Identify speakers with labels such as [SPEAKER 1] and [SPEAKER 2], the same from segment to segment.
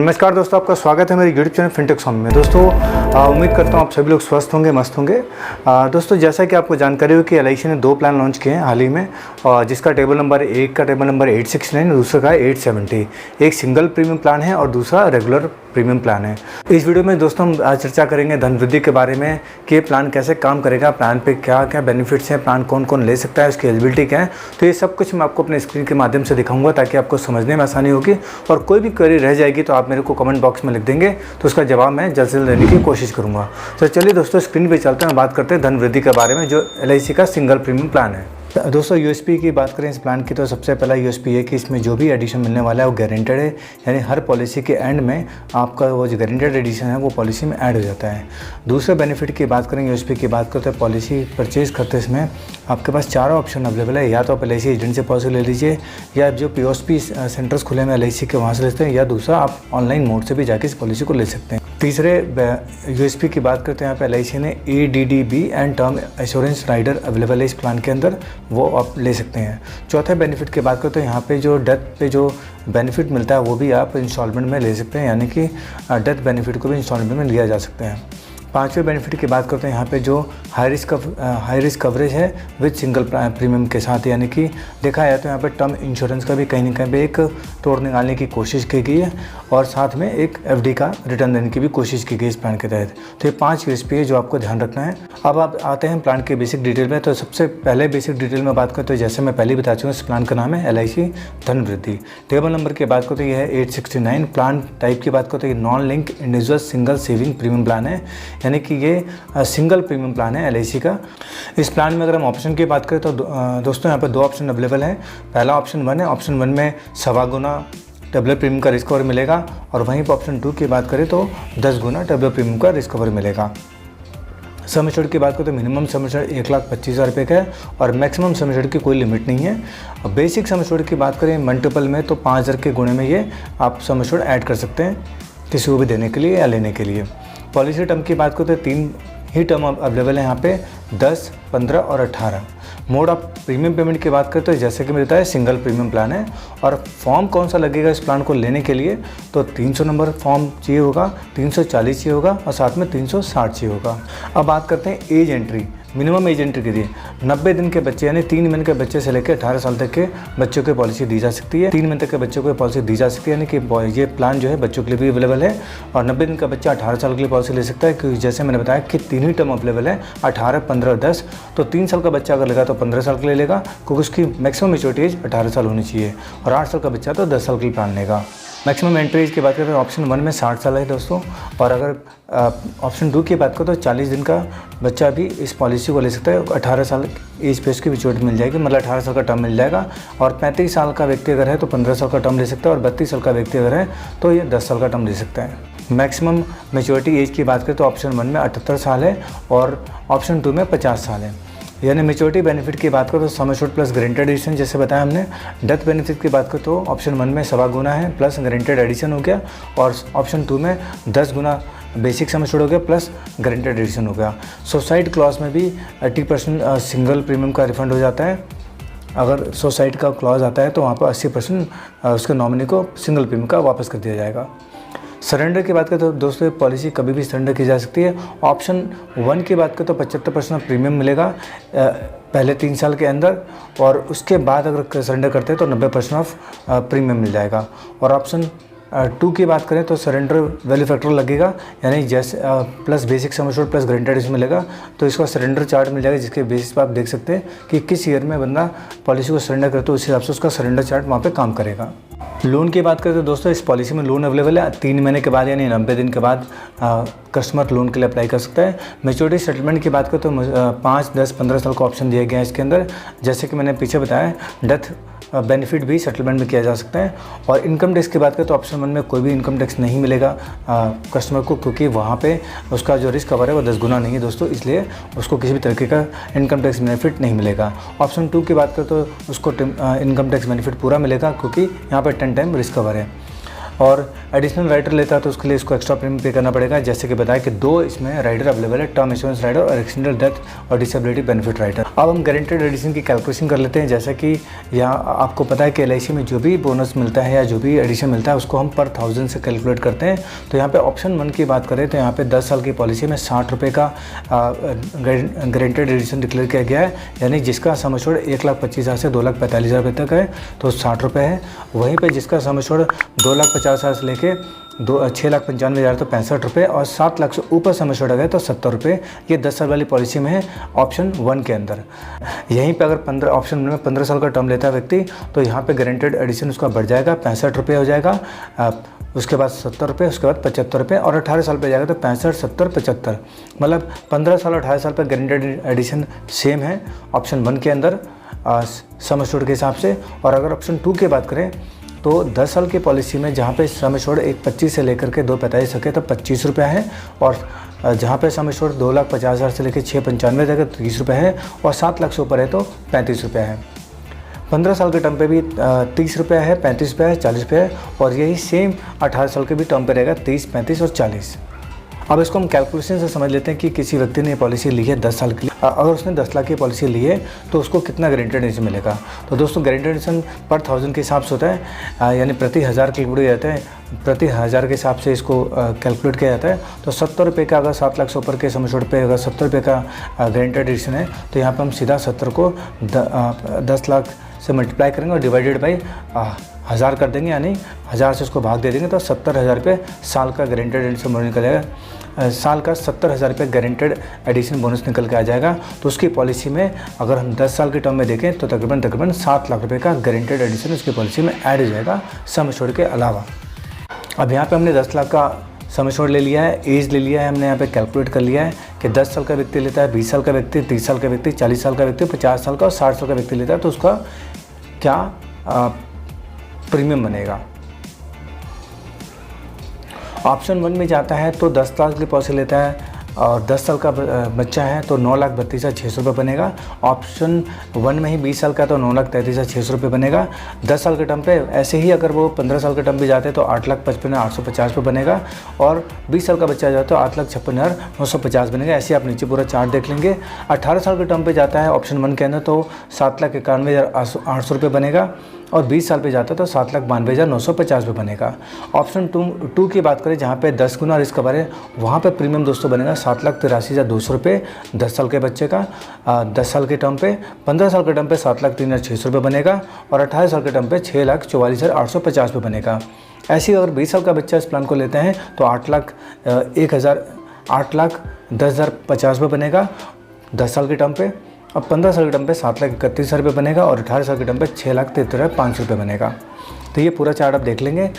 [SPEAKER 1] नमस्कार दोस्तों, आपका स्वागत है मेरे यूट्यूब चैनल फिनटेक स्वामी में। दोस्तों उम्मीद करता हूँ आप सभी लोग स्वस्थ होंगे, मस्त होंगे। दोस्तों जैसा कि आपको जानकारी हो कि LIC ने 2 प्लान लॉन्च किए हैं हाल ही में, जिसका टेबल नंबर एक का टेबल नंबर 869 और दूसरा का 870। एक सिंगल प्रीमियम प्लान है और दूसरा रेगुलर प्रीमियम प्लान है। इस वीडियो में दोस्तों हम चर्चा करेंगे धन वृद्धि के बारे में कि ये प्लान कैसे काम करेगा, प्लान पे क्या क्या बेनिफिट्स हैं, प्लान कौन कौन ले सकता है, उसकी एलिजिबिलिटी क्या है। तो ये सब कुछ मैं आपको अपने स्क्रीन के माध्यम से दिखाऊंगा ताकि आपको समझने में आसानी होगी। और कोई भी क्वेरी रह जाएगी तो आप मेरे को कमेंट बॉक्स में लिख देंगे, तो उसका जवाब मैं जल्द से जल्द देने की कोशिश करूँगा। तो चलिए दोस्तों स्क्रीन पर चलते हैं, बात करते हैं धन वृद्धि के बारे में जो LIC का सिंगल प्रीमियम प्लान है। दोस्तों यूएसपी की बात करें इस प्लान की, तो सबसे पहला यूएसपी है कि इसमें जो भी एडिशन मिलने वाला है वो गारंटेड है, यानी हर पॉलिसी के एंड में आपका वो जो गारंटेड एडिशन है वो पॉलिसी में ऐड हो जाता है। दूसरे बेनिफिट की बात करें, यूएसपी की बात करते हैं, पॉलिसी परचेज़ करते इसमें आपके पास 4 ऑप्शन अवेलेबल है। या तो आप LIC एजेंट से पॉलिसी ले लीजिए, या जो POSP सेंटर्स खुले में LIC के वहाँ से लेते हैं, या दूसरा आप ऑनलाइन मोड से भी जाके इस पॉलिसी को ले सकते हैं। तीसरे यूएसपी की बात करते हैं, यहाँ पे LIC ने ADDB and term assurance rider available है इस प्लान के अंदर, वो आप ले सकते हैं। चौथे बेनिफिट की बात करते हैं, यहाँ पे जो डेथ पे जो बेनिफिट मिलता है वो भी आप इंस्टॉलमेंट में ले सकते हैं, यानी कि डेथ बेनिफिट को भी इंस्टॉलमेंट में लिया जा सकता है। पांचवें बेनिफिट की बात करते हैं, यहाँ पे जो हाई रिस्क कवरेज है विद सिंगल प्रीमियम के साथ, यानी कि देखा जाए तो यहाँ पे टर्म इंश्योरेंस का भी कहीं ना कहीं पे एक तोड़ निकालने की कोशिश की गई है, और साथ में एक FD का रिटर्न देने की भी कोशिश की गई इस प्लान के तहत। तो ये 5 USP है जो आपको ध्यान रखना है। अब आप आते हैं प्लान के बेसिक डिटेल में। तो सबसे पहले बेसिक डिटेल में बात करते हैं, जैसे मैं पहले बता चुका हूँ, इस प्लान का नाम है LIC धन वृद्धि। टेबल नंबर की बात करते हैं, यह है 869। प्लान टाइप की बात करते हैं, non link individual single saving premium plan है, यानी कि ये सिंगल प्रीमियम प्लान है LIC का। इस प्लान में अगर हम ऑप्शन की बात करें तो दोस्तों यहाँ पर 2 ऑप्शन अवेलेबल हैं। पहला ऑप्शन 1 है, ऑप्शन 1 में 1.25 गुना डबल प्रीमियम का रिस्क कवर मिलेगा, और वहीं पर ऑप्शन 2 की बात करें तो 10 गुना डबल प्रीमियम का रिस्क कवर मिलेगा। सम एश्योर्ड की बात करें तो मिनिमम सम एश्योर्ड 1,25,000 रुपये का है, और मैक्सिमम सम एश्योर्ड की कोई लिमिट नहीं है। और बेसिक सम एश्योर्ड की बात करें मल्टीपल में, तो 5,000 के गुणे में ये आप सम एश्योर्ड ऐड कर सकते हैं किसी को भी देने के लिए या लेने के लिए। पॉलिसी टर्म की बात करते हैं, 3 ही टर्म अवेलेबल है यहाँ पे, 10, 15 और 18। मोड ऑफ प्रीमियम पेमेंट की बात करते हैं, जैसे कि मिलता है सिंगल प्रीमियम प्लान है। और फॉर्म कौन सा लगेगा इस प्लान को लेने के लिए, तो 300 नंबर फॉर्म चाहिए होगा, 340 चाहिए होगा, और साथ में 360 चाहिए होगा। अब बात करते हैं age entry. Minimum age entry के लिए 90 दिन के बच्चे, यानी 3 महीने के बच्चे से लेकर 18 साल तक के बच्चों की पॉलिसी दी जा सकती है। 3 महीने तक के बच्चों को पॉलिसी दी जा सकती है, यानी कि ये प्लान जो है बच्चों के लिए भी अवेलेबल है। और 90 दिन का बच्चा 18 साल के लिए पॉलिसी ले सकता है, क्योंकि जैसे मैंने बताया कि 3 ही टर्म अवेलेबल है, 18, 15, 10। तो 3 साल का बच्चा अगर लेगा तो 15 साल के लिए लेगा, क्योंकि उसकी मैक्सिमम मैच्योरिटी एज 18 साल होनी चाहिए। और 8 साल का बच्चा तो 10 साल के लिए प्लान लेगा। मैक्सिमम एंट्री एज की बात करें तो ऑप्शन 1 में 60 साल है दोस्तों, और अगर ऑप्शन 2 की बात करें तो 40 दिन का बच्चा भी इस पॉलिसी को ले सकता है। 18 साल एज पे उसकी मैच्योरिटी मिल जाएगी, मतलब 18 साल का टर्म मिल जाएगा। और 35 साल का व्यक्ति अगर है तो 15 साल का टर्म ले सकता है, और 32 साल का व्यक्ति अगर है तो ये 10 साल का टर्म ले सकता है। मैक्सिमम मैच्योरिटी एज की बात करें तो ऑप्शन 1 में 78 साल है, और ऑप्शन 2 में 50 साल है। यानी मैच्योरिटी बेनिफिट की बात करो तो sum assured plus guaranteed addition, जैसे बताया हमने। डेथ बेनिफिट की बात करो तो ऑप्शन 1 में 1.25 गुना है प्लस गारंटेड एडिशन हो गया, और ऑप्शन 2 में 10 गुना बेसिक सम एश्योर्ड हो गया प्लस गारंटेड एडिशन हो गया। सुसाइड क्लॉज में भी 80% सिंगल प्रीमियम का रिफंड हो जाता है। अगर सुसाइड का क्लॉज आता है तो वहाँ पर 80% उसके नॉमिनी को सिंगल प्रीमियम का वापस कर दिया जाएगा। सरेंडर की बात करें तो दोस्तों पॉलिसी कभी भी सरेंडर की जा सकती है। ऑप्शन 1 की बात करें तो 75% प्रीमियम मिलेगा पहले 3 साल के अंदर, और उसके बाद अगर सरेंडर करते हैं तो 90% ऑफ प्रीमियम मिल जाएगा। और ऑप्शन 2 की बात करें तो सरेंडर वैल्यू फैक्टर लगेगा, यानी जैसे plus basic sum assured plus guaranteed addition मिलेगा, तो इसका सरेंडर चार्ट मिल जाएगा, जिसके बेसिस पर आप देख सकते हैं कि किस ईयर में बंदा पॉलिसी को सरेंडर करे, तो उस हिसाब से उसका सरेंडर चार्ट वहाँ पे काम करेगा। लोन की बात करें तो दोस्तों इस पॉलिसी में लोन अवेलेबल है। 3 महीने के बाद यानी 90 दिन के बाद कस्टमर लोन के लिए अप्लाई कर सकता है। मैच्योरिटी सेटलमेंट की बात करें तो 5, 10, 15 साल का ऑप्शन दिया गया है इसके अंदर। जैसे कि मैंने पीछे बताया, डेथ बेनिफिट भी सेटलमेंट में किया जा सकता है। और इनकम टैक्स की बात करें तो ऑप्शन 1 में कोई भी इनकम टैक्स नहीं मिलेगा कस्टमर को, क्योंकि वहाँ पे उसका जो रिस्क कवर है वो 10 गुना नहीं है दोस्तों, इसलिए उसको किसी भी तरीके का इनकम टैक्स बेनिफिट नहीं मिलेगा। ऑप्शन 2 की बात करें तो उसको इनकम टैक्स बेनिफिट पूरा मिलेगा, क्योंकि यहाँ पर 10 टाइम रिस्क कवर है। और एडिशनल राइडर लेता है तो उसके लिए इसको एक्स्ट्रा प्रीमियम पे करना पड़ेगा। जैसे कि बताया कि 2 इसमें राइडर अवेलेबल है, टर्म इंश्योरेंस राइडर और एक्सीडेंटल डेथ और डिसेबिलिटी बेनिफिट राइडर। अब हम गारंटेड एडिशन की कैलकुलेशन कर लेते हैं। जैसा कि यहाँ आपको पता है कि LIC में जो भी बोनस मिलता है या जो भी एडिशन मिलता है उसको हम पर 1000 से कैलकुलेट करते हैं। तो यहाँ पे ऑप्शन 1 की बात करें तो यहाँ पे 10 साल की पॉलिसी में 60 रुपये का गारंटेड एडिशन डिक्लेयर किया गया है, यानी जिसका सम एश्योर्ड 1,25,000 से 2,45,000 रुपये तक है तो 60 रुपये है। वहीं पे जिसका सम एश्योर्ड 2,50,000 से लेके 6,95,000 तो 65 रुपये और 7 लाख से ऊपर सम एश्योर्ड आ गए तो 70 रुपये। ये 10 साल वाली पॉलिसी में है ऑप्शन 1 के अंदर। यहीं पे अगर ऑप्शन में 15 साल का टर्म लेता है व्यक्ति तो यहाँ पे गारंटेड एडिशन उसका बढ़ जाएगा, 65 रुपये हो जाएगा, उसके बाद 70 रुपये, उसके बाद 75 रुपये और 18 साल पे जाएगा तो 65, 70, 75। मतलब 15 साल और 18 साल पर गारंटेड एडिशन सेम है ऑप्शन 1 के अंदर सम एश्योर्ड के हिसाब से। और अगर ऑप्शन 2 की बात करें तो 10 साल की पॉलिसी में जहाँ पे सम एश्योर्ड 1,25 से लेकर के 2,45 तक है तो 25 रुपये है, और जहाँ पे सम एश्योर्ड 2,50,000 से लेकर 6,95 तक है 30 रुपये है, और 7 लाख से ऊपर है तो 35 रुपये है। 15 साल के टर्म पे भी 30 रुपये है, 35 रुपये है, 40 रुपये है, और यही सेम 18 साल के भी टर्म पे रहेगा 30, 35 और 40। अब इसको हम कैलकुलेशन से समझ लेते हैं कि किसी व्यक्ति ने पॉलिसी ली है 10 साल के लिए, अगर उसने 10 लाख की पॉलिसी ली है तो उसको कितना गारंटेड एडिशन मिलेगा। तो दोस्तों गारंटेड एडिशन पर 1000 के हिसाब से होता है, यानी प्रति 1000 कैलकुलेट जाता है, प्रति 1000 के हिसाब से इसको कैलकुलेट किया जाता है। तो 70 रुपये का अगर 7 लाख से ऊपर के सम एश्योर्ड पे अगर 70 रुपये का गारंटेड एडिशन है तो यहाँ पर हम सीधा 70 को 10 लाख से मल्टीप्लाई करेंगे और डिवाइडेड बाई 1000 कर देंगे, यानी 1000 से उसको भाग दे देंगे तो 70,000 रुपये साल का गारंटेड एडिशन बोनस निकल जाएगा। साल का 70,000 रुपये गारंटेड एडिशन बोनस निकल के आ जाएगा। तो उसकी पॉलिसी में अगर हम 10 साल के टर्म में देखें तो तकरीबन 7 लाख रुपये का गारंटेड एडिशन उसकी पॉलिसी में ऐड हो जाएगा सम एश्योर्ड के अलावा। अब यहाँ पे हमने 10 लाख का सम एश्योर्ड ले लिया है, एज ले लिया है, हमने यहाँ पे कैलकुलेट कर लिया है कि 10 साल का व्यक्ति लेता है, 20 साल का व्यक्ति, 30 साल का व्यक्ति, 40 साल का व्यक्ति, 50 साल का और 60 साल का व्यक्ति लेता है तो उसका क्या प्रीमियम बनेगा। ऑप्शन 1 में जाता है तो 10 साल की पॉलिसी लेता है और 10 साल का बच्चा है तो 9,32,600 रुपये बनेगा। ऑप्शन 1 में ही 20 साल का तो 9,33,600 रुपये बनेगा। 10 साल के टर्म पे ऐसे ही अगर वो 15 साल के टर्म पे जाते हैं तो 8,55,850 रुपये बनेगा, और 20 साल का बच्चा जाता है तो 8,56,950 बनेगा। ऐसे आप नीचे पूरा चार्ट देख लेंगे। 18 साल के टर्म पे जाता है ऑप्शन 1 के अंदर तो 7,91,800 रुपये बनेगा, और 20 साल पे जाता है तो 7,92,950 रुपये बनेगा। ऑप्शन 2 की बात करें जहाँ पे 10 गुना रिस्क कवर है वहाँ पे प्रीमियम दोस्तों बनेगा 7,83,200 रुपये 10 साल के बच्चे का 10 साल के टर्म पे। 15 साल के टर्म पे 7,03,600 रुपये बनेगा, और 18 साल के टर्म पे 6,44,850 रुपये बनेगा। ऐसे ही अगर 20 साल का बच्चा इस प्लान को लेते हैं तो 8,10,50 रुपये बनेगा 10 साल के टर्म पे, अब 15 साल के टर्म पे 7,31,000 रुपये बनेगा, और 18 साल के टर्म पे 6,73,500 रुपये बनेगा। तो ये पूरा चार्ट आप देख लेंगे।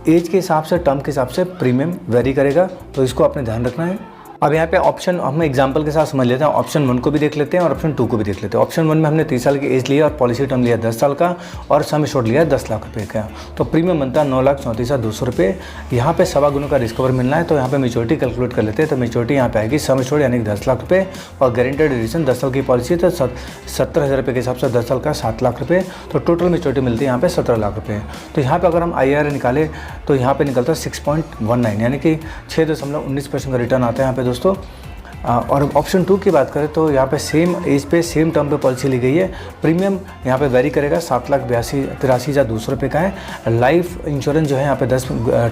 [SPEAKER 1] एज के हिसाब से, टर्म के हिसाब से प्रीमियम वेरी करेगा, तो इसको आपने ध्यान रखना है। अब यहाँ पे ऑप्शन हम एग्जांपल के साथ समझ लेते हैं। ऑप्शन 1 को भी देख लेते हैं और ऑप्शन 2 को भी देख लेते हैं। ऑप्शन 1 में हमने 30 साल की एज लिया और पॉलिसी टर्म लिया 10 साल का और सम एश्योर्ड लिया 10 लाख रुपये का, तो प्रीमियम बनता है 9,34,200 रुपये। यहाँ पे 1.25 गुना का रिस्क मिलना है तो यहाँ पे मेच्योरिटी कैलकुलेट कर लेते हैं। तो मेच्योरिटी यहाँ पे आएगी सम एश्योर्ड यानी 10 लाख रुपये, और गारंटेड एडिशन 10 साल की पॉलिसी तो 70,000 रुपये के हिसाब से 10 साल का 7 लाख रुपये, तो टोटल मेच्योरिटी मिलती है यहाँ पे 17 लाख रुपये। तो यहाँ पे अगर हम IRR निकालें तो यहाँ पे निकलता है 6.19, यानी कि 6.19% का रिटर्न आता है यहाँ पे दोस्तों। और ऑप्शन 2 की बात करें तो यहाँ पे सेम एज पे सेम टर्म पे पॉलिसी ली गई है। प्रीमियम यहाँ पे वेरी करेगा 7,83,200 रुपये का है। लाइफ इंश्योरेंस जो है यहाँ पे 10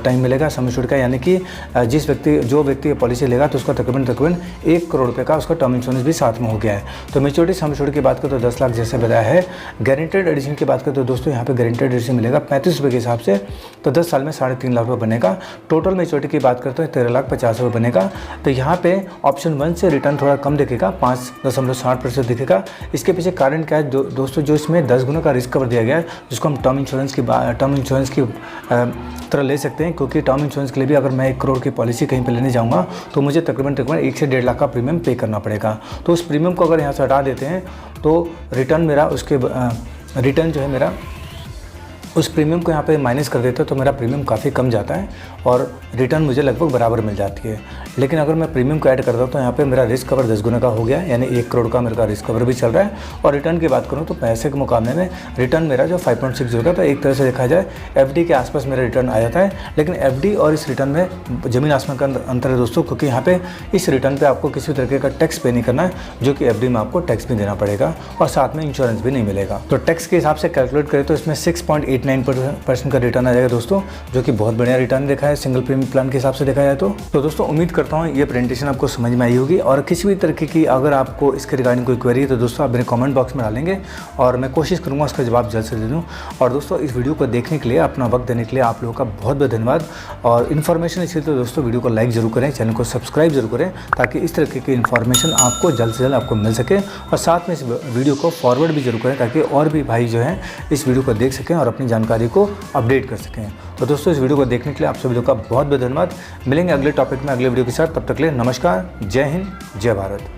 [SPEAKER 1] टाइम मिलेगा सम एश्योर्ड का, यानी कि जो व्यक्ति पॉलिसी लेगा तो उसका तकरीबन 1 करोड़ रुपये का उसका टर्म इंश्योरेंस भी साथ में हो गया है। तो मेच्योरिटी सम एश्योर्ड की बात करें तो 10 लाख जैसे बताया है। गारंटेड एडिशन की बात करें तो दोस्तों यहाँ पे गारंटेड एडिशन मिलेगा 35 रुपये के हिसाब से, तो 10 साल में 3.5 लाख रुपये बनेगा। टोटल मेच्योरिटी की बात करते हैं 13,50,000 रुपये बनेगा। तो यहाँ पे ऑप्शन 1 से रिटर्न थोड़ा कम दिखेगा, 5.60% दिखेगा। इसके पीछे कारण क्या है दोस्तों, जो इसमें 10 गुना का रिस्क कवर दिया गया है जिसको हम टर्म इंश्योरेंस की तरह ले सकते हैं, क्योंकि टर्म इंश्योरेंस के लिए भी अगर मैं 1 करोड़ की पॉलिसी कहीं पे लेने जाऊंगा तो मुझे तकरीबन 1 से 1.5 लाख का प्रीमियम पे करना पड़ेगा। तो उस प्रीमियम को अगर यहाँ से हटा देते हैं तो रिटर्न जो है मेरा उस प्रीमियम को यहाँ पे माइनस कर देते हैं तो मेरा प्रीमियम काफ़ी कम जाता है और रिटर्न मुझे लगभग बराबर मिल जाती है। लेकिन अगर मैं प्रीमियम को ऐड करता हूँ तो यहाँ पे मेरा रिस्क कवर 10 गुना का हो गया, यानी 1 करोड़ का मेरा रिस्क कवर भी चल रहा है। और रिटर्न की बात करूँ तो पैसे के मुकाबले में रिटर्न मेरा जो 5.6 होगा, तो एक तरह से देखा जाए एफडी के आसपास मेरा रिटर्न आ जाता है। लेकिन एफडी और इस रिटर्न में ज़मीन आसमान का अंतर है दोस्तों, क्योंकि यहाँ पे इस रिटर्न पे आपको किसी तरीके का टैक्स पे नहीं करना है, जो कि एफडी में आपको टैक्स भी देना पड़ेगा और साथ में इंश्योरेंस भी नहीं मिलेगा। तो टैक्स के हिसाब से कैलकुलेट करें तो इसमें 6.89% का रिटर्न आ जाएगा दोस्तों, जो कि बहुत बढ़िया रिटर्न देखा है सिंगल प्रीमियम प्लान के हिसाब से देखा जाए तो दोस्तों उम्मीद करता हूँ ये प्रेजेंटेशन आपको समझ में आई होगी। और किसी भी तरीके की अगर आपको इसके रिगार्डिंग कोई क्वेरी है तो दोस्तों आप मेरे कमेंट बॉक्स में डालेंगे और मैं कोशिश करूँगा उसका जवाब जल्द से दे दूँ। और दोस्तों इस वीडियो को देखने के लिए, अपना वक्त देने के लिए आप लोगों का बहुत बहुत धन्यवाद। और इन्फॉर्मेशन इसलिए तो दोस्तों वीडियो को लाइक जरूर करें, चैनल को सब्सक्राइब जरूर करें, ताकि इस तरीके की इन्फॉर्मेशन आपको जल्द से जल्द आपको मिल सके। और साथ में इस वीडियो को फॉरवर्ड भी जरूर करें, ताकि और भी भाई जो हैं इस वीडियो को देख सकें और अपनी जानकारी को अपडेट कर सकें। तो दोस्तों इस वीडियो को देखने के लिए आप सभी लोगों का बहुत बहुत धन्यवाद। मिलेंगे अगले टॉपिक में अगले वीडियो के साथ, तब तक के लिए नमस्कार, जय हिंद, जय भारत।